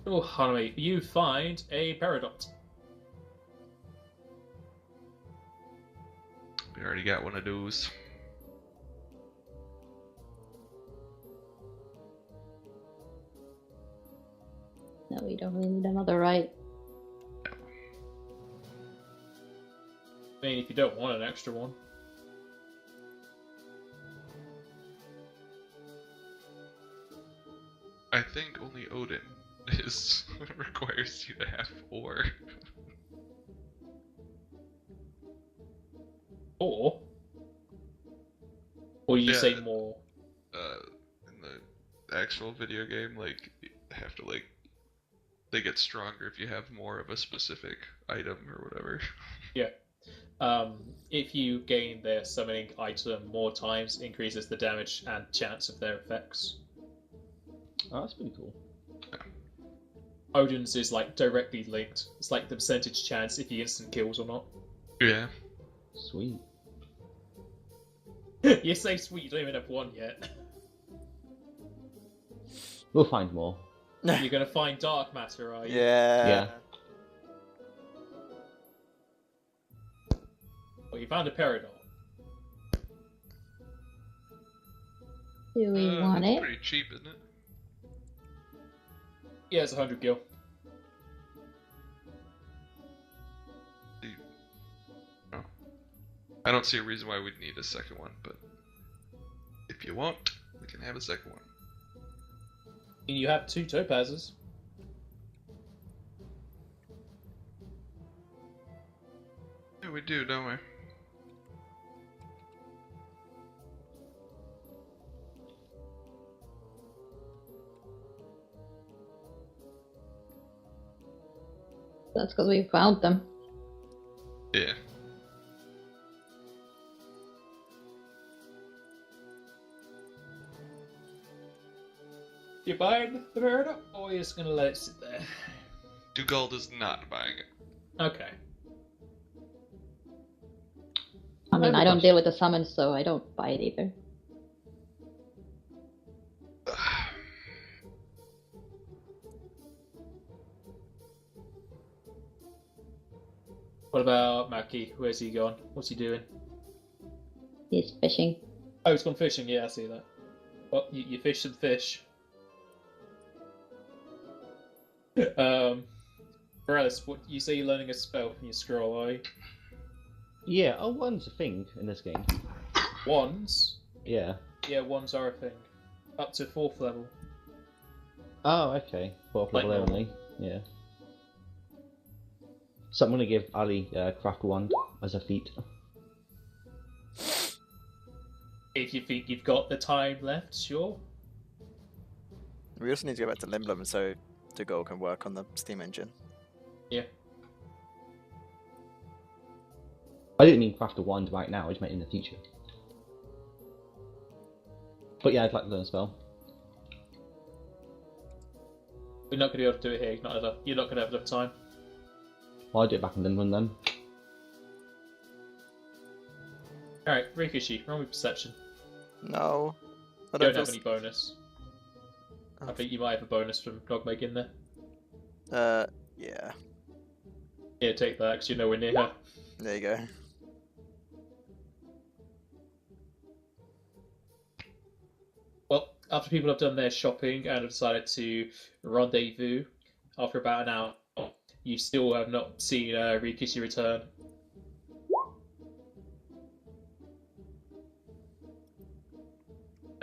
Oh, honey, you find a Peridot. We already got one of those. don't really need another right. I mean, if you don't want an extra one. I think only Odin requires you to have 4. Or you Yeah. say more? In the actual video game, like, you have to, like, they get stronger if you have more of a specific item or whatever. Yeah. If you gain their summoning item more times, increases the damage and chance of their effects. Oh, that's pretty cool. Odin's is like directly linked. It's like the percentage chance if he instant kills or not. Yeah. Sweet. You say sweet, you don't even have one yet. We'll find more. You're gonna find dark matter, are you? Yeah. Yeah. Well, you found a peridot. Do we want That's it? pretty cheap, isn't it? Yeah, it's 100 gil. Oh. I don't see a reason why we'd need a second one, but if you want, we can have a second one. And you have 2 topazes. Yeah, we do, don't we? That's because we found them. Yeah. You buying the peridot, or you're just gonna let it sit there? Dugald is not buying it. Okay. I mean, have a I don't question. deal with the summons, so I don't buy it either. What about Maki? Where's he gone? What's he doing? He's fishing. Oh, he's gone fishing. Yeah, I see that. Well, you fish some fish. Morales, what you say you're learning a spell from your scroll, are you? Yeah, oh, one's a thing in this game. Wands? Yeah. Yeah, wands are a thing. Up to 4th level. Oh, okay. 4th Like level normal. only. Yeah. So I'm gonna give Ali craft wand as a feat. If you think you've got the time left, sure. We also need to go back to Limblum so Dugol can work on the steam engine. Yeah. I didn't mean craft a wand right now, I just meant in the future. But yeah, I'd like to learn a spell. We're not going to be able to do it here. You're not going to have enough time. Well, I'll do it back in Limblum then. Alright, Rikishi, roll me perception. No. I You don't have feel any bonus. I think you might have a bonus from Dogmeg in there. yeah. Yeah, take that, because you're nowhere near her. There you go. Well, after people have done their shopping and have decided to rendezvous, after about an hour, you still have not seen Rikishi return.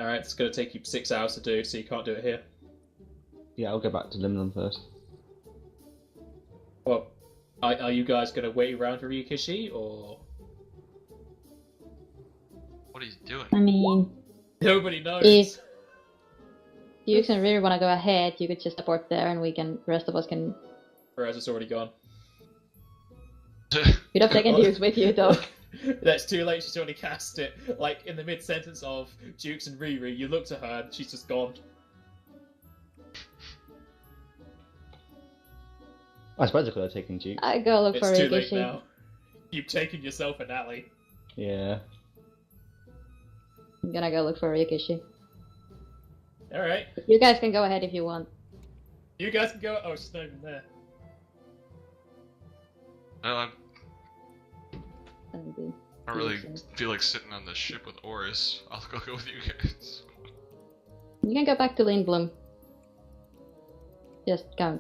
Alright, it's going to take you 6 hours to do, so you can't do it here. Yeah, I'll go back to Limblum first. Well, are you guys going to wait around for Rikishi, or...? What he's doing? I mean, Nobody knows! If- you can really want to go ahead, you could just abort there and the rest of us can... Whereas it's already gone. You'd have taken Dukes with you, though. That's too late, she's already cast it. Like, in the mid-sentence of Dukes and Riri, you look to her and she's just gone. I suppose I could have taken Duke. I go look It's for too late Rikishi. now. You've taken yourself an alley. Yeah. I'm gonna go look for Rikishi. Alright, You guys can go ahead if you want. you guys can go. Oh, she's not even there. No, I And do- don't really feel like sitting on the ship with Oris. I'll go with you guys. You can go back to Lindblom. Just go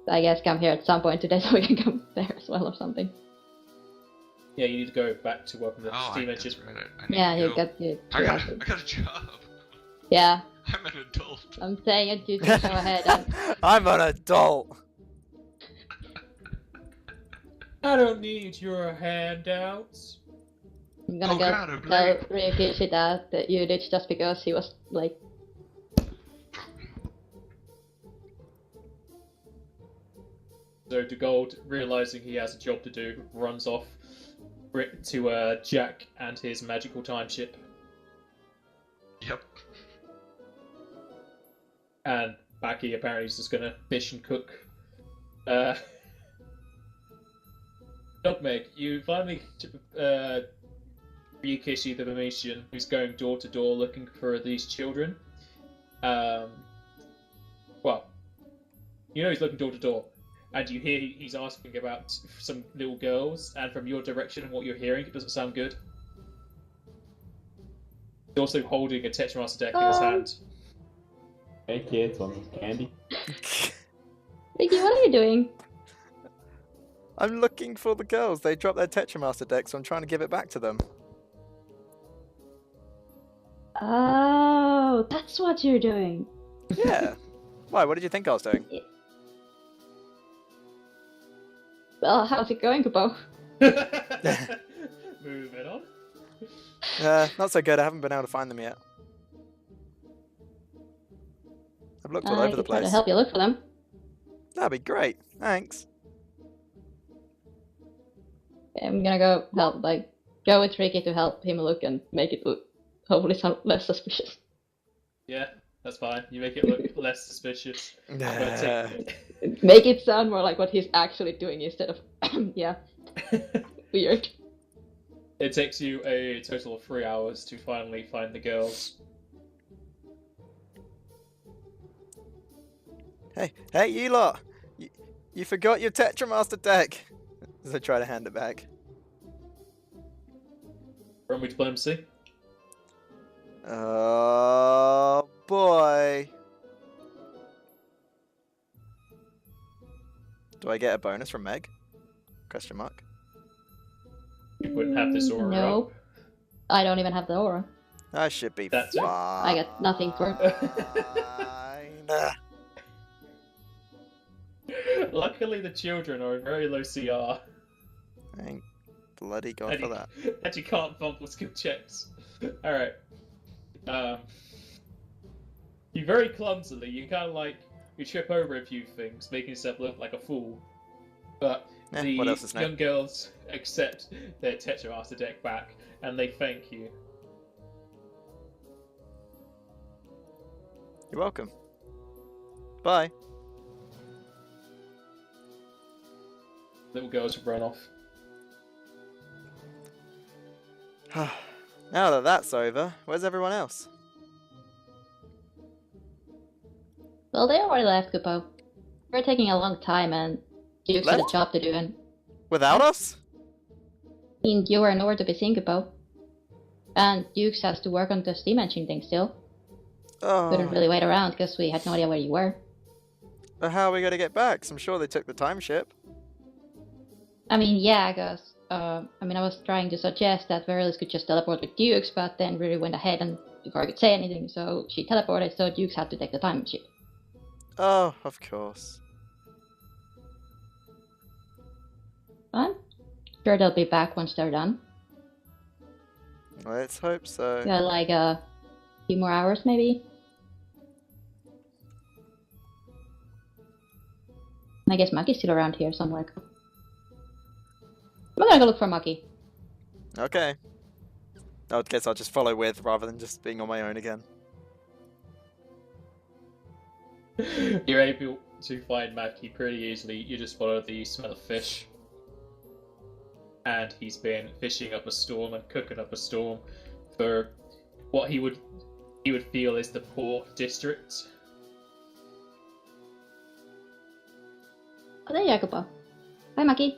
I guess come here at some point today so we can come there as well or something. Yeah, you need to go back to work on the Oh, steam that's engine. right. I need Yeah, to you go. got you. I got a job. Yeah, I'm an adult. I'm saying it. You just go ahead. And... I'm an adult. I don't need your handouts. I'm gonna Oh go God, I'm tell late. Ryukishi that you ditched just because he was like. So DeGold, realizing he has a job to do, runs off to Jack and his magical time ship. Yep. And Baki apparently is just gonna fish and cook. Dogmeg, you finally Ryukishi the Venetian, who's going door to door looking for these children. Well, you know he's looking door to door, and you hear he's asking about some little girls, and from your direction and what you're hearing, it doesn't sound good. He's also holding a Tetramaster deck in his hand. Hey kids, want some candy? Ricky, what are you doing? I'm looking for the girls. They dropped their Tetramaster deck, so I'm trying to give it back to them. Oh, that's what you're doing. Yeah. Why? What did you think I was doing? Well, how's it going, Kupo? Moving on. Not so good. I haven't been able to find them yet. I've looked all I over the could try to place. help you look for them. That'd be great. Thanks. I'm gonna go help, go with Ricky to help him look and make it look, hopefully, sound less suspicious. Yeah, that's fine. You make it look less suspicious. Make it sound more like what he's actually doing instead of, yeah, weird. It takes you a total of 3 hours to finally find the girls. Hey, you lot! You forgot your Tetramaster deck! As I try to hand it back. Run with diplomacy. Oh, boy! Do I get a bonus from Meg? Question mark. You wouldn't have this aura No. up. I don't even have the aura. I should be That's it. fine. I got nothing for Luckily, the children are in very low CR, Thank bloody god for that. and you can't fumble skill checks. Alright. You very clumsily, you kind of you trip over a few things, making yourself look like a fool. But the what else is new? young girls accept their Tetramaster deck back, and they thank you. You're welcome. Bye. Little girls run off. Now that that's over, where's everyone else? Well, they already left, Kupo. We're taking a long time, and Duke's had a Left? job to do, and Without us? you were nowhere to be seen, Kupo. And Dukes has to work on the steam engine thing still. Couldn't Oh, really wait around because we had no idea where you were. but how are we going to get back? 'Cause I'm sure they took the time ship. I mean, yeah, because I was trying to suggest that Verilis could just teleport with Dukes, but then Riri went ahead and before I could say anything, so she teleported, so Dukes had to take the time ship. Oh, of course. I'm sure they'll be back once they're done. Let's hope so. Got like a few more hours, maybe. I guess Maki's still around here somewhere. I'm gonna go look for Maki. Okay. I guess I'll just follow with rather than just being on my own again. You're able to find Maki pretty easily. You just follow the smell of fish. And he's been fishing up a storm and cooking up a storm for what he would feel is the poor district. Oh, there you are, Kupo. Hi, Maki.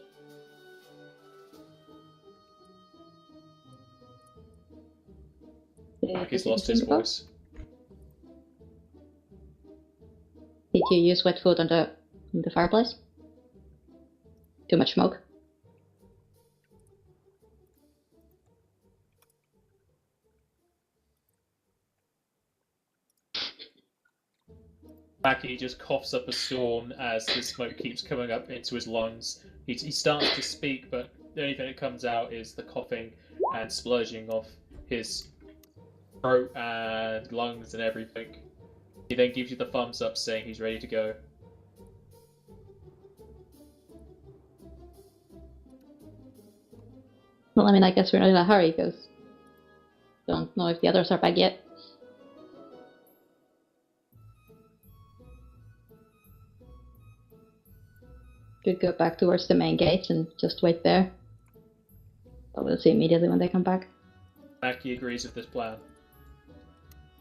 Maki's lost his voice. Did you use wet food on the in the fireplace. Too much smoke. Mackie just coughs up a storm as the smoke keeps coming up into his lungs. He starts to speak, but the only thing that comes out is the coughing and splurging of his throat and lungs and everything. He then gives you the thumbs up, saying he's ready to go. Well, I mean, I guess we're not in a hurry, because don't know if the others are back yet. Could go back towards the main gates and just wait there. But we'll see immediately when they come back. Mackie agrees with this plan.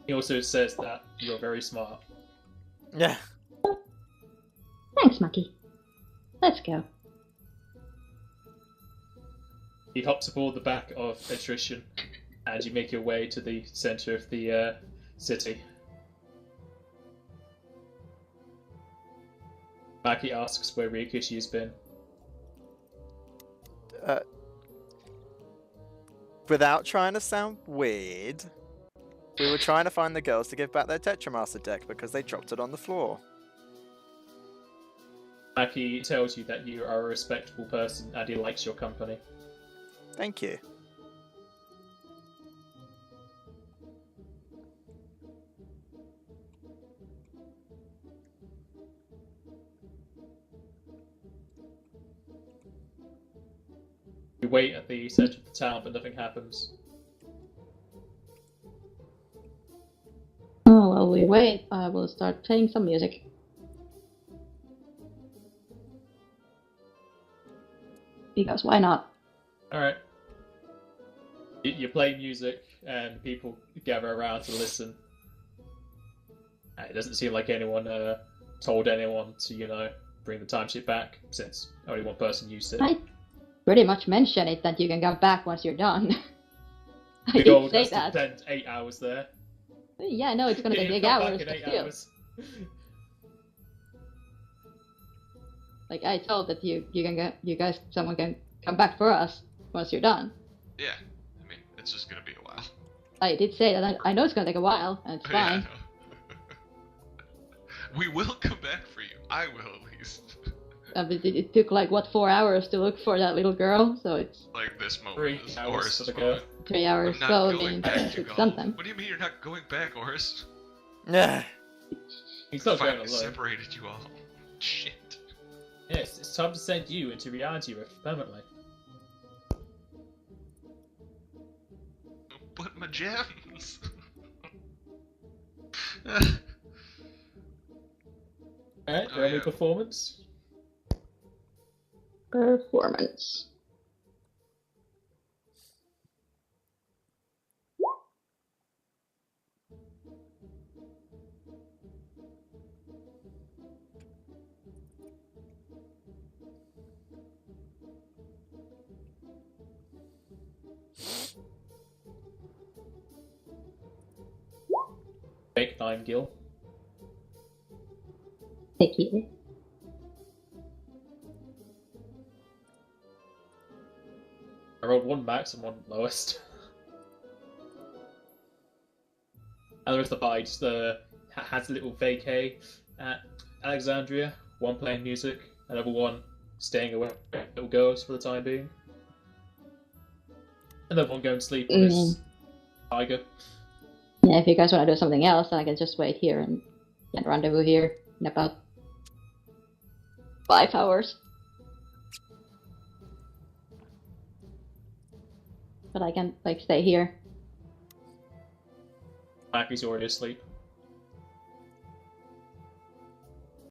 He also says that you're very smart. Yeah. Thanks, Mackie. Let's go. He hops aboard the back of Attrition, and you make your way to the center of the city. Mackie asks where Ryukishi has been. Without trying to sound weird, we were trying to find the girls to give back their Tetramaster deck because they dropped it on the floor. Mackie tells you that you are a respectable person and he likes your company. Thank you. You wait at the center of the town, but nothing happens. Oh, while we wait, I will start playing some music. Because why not? Alright. You play music, and people gather around to listen. It doesn't seem like anyone told anyone to, bring the timesheet back, since only one person used it. I pretty much mentioned it that you can come back once you're done. I The did goal say has to that. spend 8 hours there. Yeah, I know it's gonna take 8 Come hours, back in but 8 still. hours. Like I told that someone can come back for us once you're done. Yeah, I mean, it's just gonna be a while. I did say that I know it's gonna take a while, and it's Yeah, I fine. know. We will come back for you. I will, at least. But it took like, what, 4 hours to look for that little girl, so it's Like this moment. 3 This hours Oris' for the girl. moment. 3 hours, I'm not so I going mean, back, you it's go. something. What do you mean you're not going back, Oris? Yeah. He's not going Finally alone. separated you all. Shit. Yes, it's time to send you into reality rift permanently. But my gems. Alright, Oh, roll me yeah. performance. Performance. Fake 9 gil. Thank you. I rolled 1 max and 1 lowest. And the rest of the party just has a little vacay at Alexandria. One playing music, another one staying away with little girls for the time being. Another one going to sleep on his tiger. Yeah, if you guys want to do something else, then I can just wait here and get rendezvous here in about 5 hours. But I can, stay here. Mackie's already asleep.